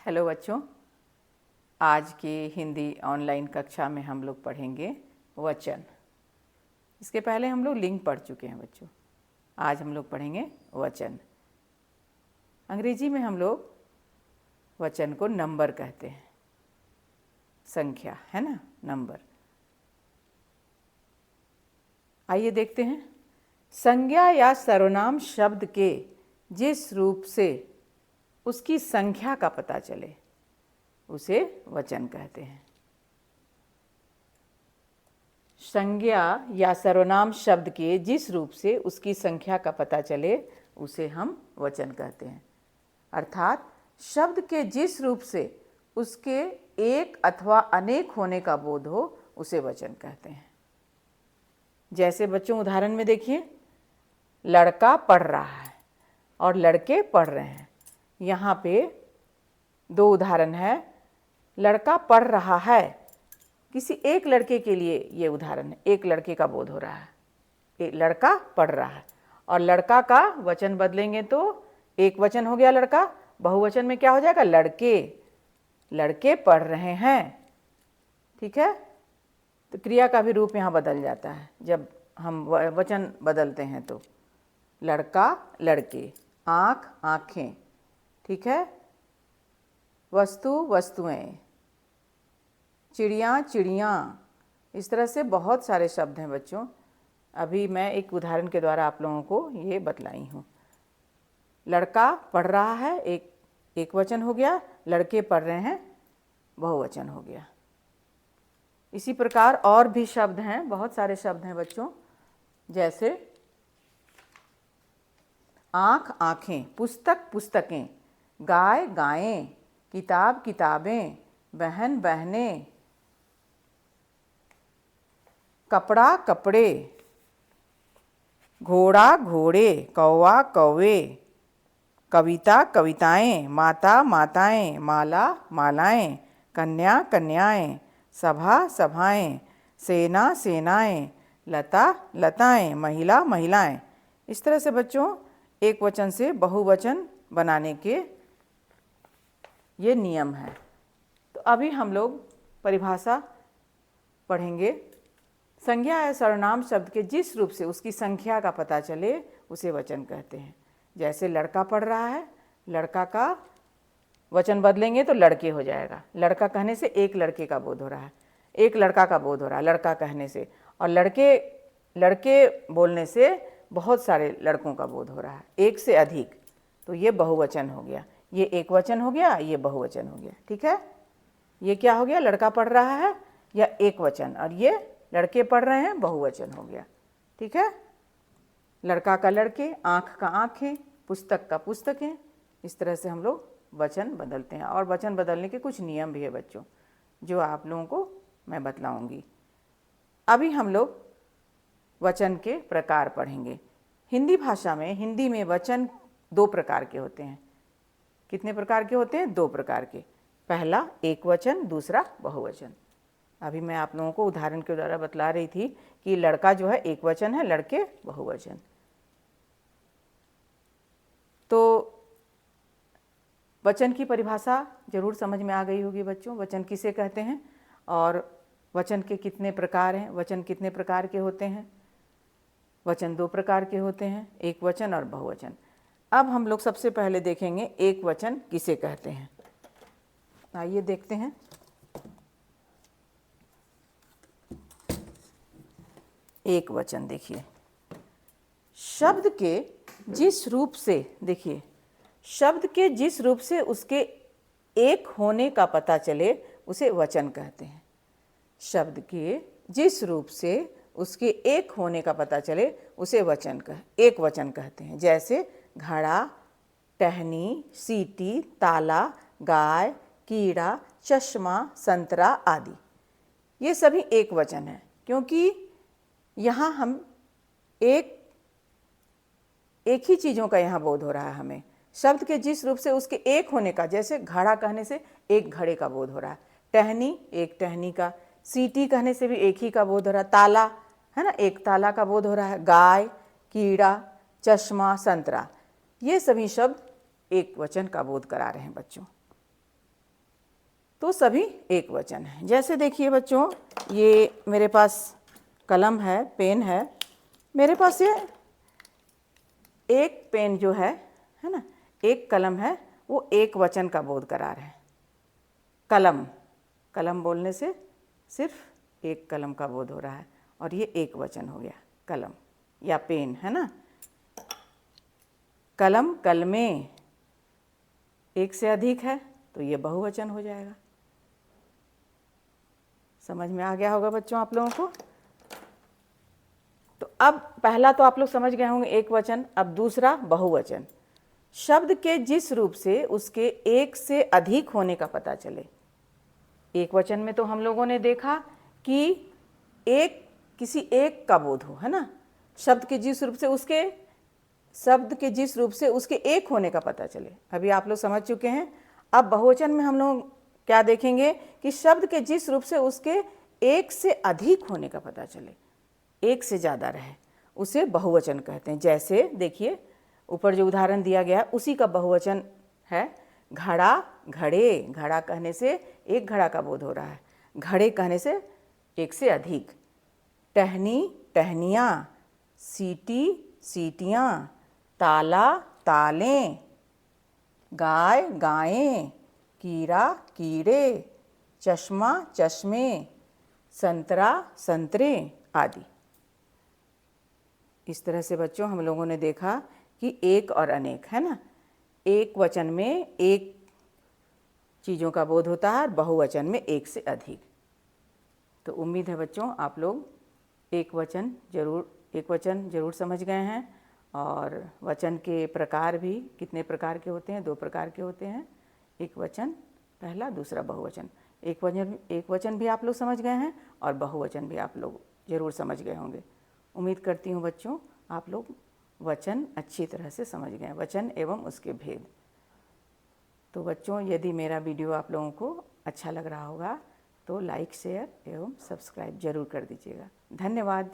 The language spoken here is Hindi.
हेलो बच्चों, आज की हिंदी ऑनलाइन कक्षा में हम लोग पढ़ेंगे वचन। इसके पहले हम लोग लिंग पढ़ चुके हैं बच्चों। आज हम लोग पढ़ेंगे वचन। अंग्रेजी में हम लोग वचन को नंबर कहते हैं, संख्या है ना, नंबर। आइए देखते हैं। संज्ञा या सर्वनाम शब्द के जिस रूप से उसकी संख्या का पता चले उसे वचन कहते हैं। संज्ञा या सर्वनाम शब्द के जिस रूप से उसकी संख्या का पता चले उसे हम वचन कहते हैं। अर्थात शब्द के जिस रूप से उसके एक अथवा अनेक होने का बोध हो उसे वचन कहते हैं। जैसे बच्चों उदाहरण में देखिए, लड़का पढ़ रहा है और लड़के पढ़ रहे हैं। यहाँ पे दो उदाहरण है। लड़का पढ़ रहा है, किसी एक लड़के के लिए ये उदाहरण है, एक लड़के का बोध हो रहा है। एक लड़का पढ़ रहा है और लड़का का वचन बदलेंगे तो एक वचन हो गया लड़का, बहुवचन में क्या हो जाएगा, लड़के। लड़के पढ़ रहे हैं, ठीक है। तो क्रिया का भी रूप यहाँ बदल जाता है जब हम वचन बदलते हैं। तो लड़का लड़के, आँख आँखें, ठीक है। वस्तु वस्तुएं, चिड़िया चिड़ियाँ। इस तरह से बहुत सारे शब्द हैं बच्चों। अभी मैं एक उदाहरण के द्वारा आप लोगों को ये बतलाई हूँ। लड़का पढ़ रहा है, एक वचन हो गया। लड़के पढ़ रहे हैं, बहुवचन हो गया। इसी प्रकार और भी शब्द हैं, बहुत सारे शब्द हैं बच्चों। जैसे आँख आँखें, पुस्तक पुस्तकें, गाय गायें, किताब किताबें, बहन बहनें, कपड़ा कपड़े, घोड़ा घोड़े, कौवा कौवे, कविता कविताएं, माता माताएं, माला मालाएं, कन्या कन्याएं, सभा सभाएं, सेना सेनाएं, लता लताएं, महिला महिलाएं। इस तरह से बच्चों एक वचन से बहुवचन बनाने के ये नियम है। तो अभी हम लोग परिभाषा पढ़ेंगे। संज्ञा या सर्वनाम शब्द के जिस रूप से उसकी संख्या का पता चले उसे वचन कहते हैं। जैसे लड़का पढ़ रहा है, लड़का का वचन बदलेंगे तो लड़के हो जाएगा। लड़का कहने से एक लड़के का बोध हो रहा है, एक लड़का का बोध हो रहा है लड़का कहने से। और लड़के लड़के बोलने से बहुत सारे लड़कों का बोध हो रहा है, एक से अधिक। तो ये बहुवचन हो गया, ये एक वचन हो गया, ये बहुवचन हो गया, ठीक है। ये क्या हो गया, लड़का पढ़ रहा है या एक वचन, और ये लड़के पढ़ रहे हैं, बहुवचन हो गया, ठीक है। लड़का का लड़के, आँख का आँखें, पुस्तक का पुस्तकें। इस तरह से हम लोग वचन बदलते हैं। और वचन बदलने के कुछ नियम भी है बच्चों, जो आप लोगों को मैं बतलाऊंगी। अभी हम लोग वचन के प्रकार पढ़ेंगे। हिंदी भाषा में, हिंदी में वचन दो प्रकार के होते हैं। कितने प्रकार के होते हैं, दो प्रकार के। पहला एक वचन, दूसरा बहुवचन। अभी मैं आप लोगों को उदाहरण के द्वारा बतला रही थी कि लड़का जो है एक वचन है, लड़के बहुवचन। तो वचन की परिभाषा जरूर समझ में आ गई होगी बच्चों। वचन किसे कहते हैं और वचन के कितने प्रकार हैं, वचन कितने प्रकार के होते हैं। वचन दो प्रकार के होते हैं, एक वचन और बहुवचन। अब हम लोग सबसे पहले देखेंगे एक वचन किसे कहते हैं। आइए देखते हैं। एक वचन देखिए, शब्द के जिस रूप से, देखिए शब्द के जिस रूप से उसके एक होने का पता चले उसे वचन कहते हैं। शब्द के जिस रूप से उसके एक होने का पता चले उसे एक वचन कहते हैं। जैसे घड़ा, टहनी, सीटी, ताला, गाय, कीड़ा, चश्मा, संतरा आदि। ये सभी एक वचन है, क्योंकि यहाँ हम एक ही चीज़ों का यहाँ बोध हो रहा है हमें। शब्द के जिस रूप से उसके एक होने का, जैसे घड़ा कहने से एक घड़े का बोध हो रहा है, टहनी एक टहनी का, सीटी कहने से भी एक ही का बोध हो रहा है, ताला है ना, एक ताला का बोध हो रहा है, गाय, कीड़ा, चश्मा, संतरा, ये सभी शब्द एक वचन का बोध करा रहे हैं बच्चों। तो सभी एक वचन है। जैसे देखिए बच्चों, ये मेरे पास कलम है, पेन है, मेरे पास ये एक पेन जो है ना, एक कलम है, वो एक वचन का बोध करा रहे हैं। कलम, कलम बोलने से सिर्फ एक कलम का बोध हो रहा है, और ये एक वचन हो गया, कलम या पेन, है ना। कलम, कलमें एक से अधिक है तो ये बहुवचन हो जाएगा। समझ में आ गया होगा बच्चों आप लोगों को। तो अब पहला तो आप लोग समझ गए होंगे एक वचन। अब दूसरा बहुवचन, शब्द के जिस रूप से उसके एक से अधिक होने का पता चले। एक वचन में तो हम लोगों ने देखा कि एक, किसी एक का बोध हो, है ना। शब्द के जिस रूप से उसके एक होने का पता चले, अभी आप लोग समझ चुके हैं। अब बहुवचन में हम लोग क्या देखेंगे कि शब्द के जिस रूप से उसके एक से अधिक होने का पता चले, एक से ज़्यादा रहे, उसे बहुवचन कहते हैं। जैसे देखिए ऊपर जो उदाहरण दिया गया उसी का बहुवचन है। घड़ा, घड़े, घड़ा कहने से एक घड़ा का बोध हो रहा है, घड़े कहने से एक से अधिक। टहनी, टहनियाँ, सीटी, सीटियाँ, ताला, तालें, गाय, गायें, कीड़ा, कीड़े, चश्मा, चश्मे, संतरा, संतरे आदि। इस तरह से बच्चों हम लोगों ने देखा कि एक और अनेक, है ना। एक वचन में एक चीज़ों का बोध होता है और बहुवचन में एक से अधिक। तो उम्मीद है बच्चों आप लोग एक वचन जरूर समझ गए हैं। और वचन के प्रकार भी कितने प्रकार के होते हैं, 2 प्रकार के होते हैं। एक वचन पहला, दूसरा बहुवचन। एक वचन भी आप लोग समझ गए हैं और बहुवचन भी आप लोग ज़रूर समझ गए होंगे। उम्मीद करती हूँ बच्चों आप लोग वचन अच्छी तरह से समझ गए, वचन एवं उसके भेद। तो बच्चों यदि मेरा वीडियो आप लोगों को अच्छा लग रहा होगा तो लाइक, शेयर एवं सब्सक्राइब जरूर कर दीजिएगा। धन्यवाद।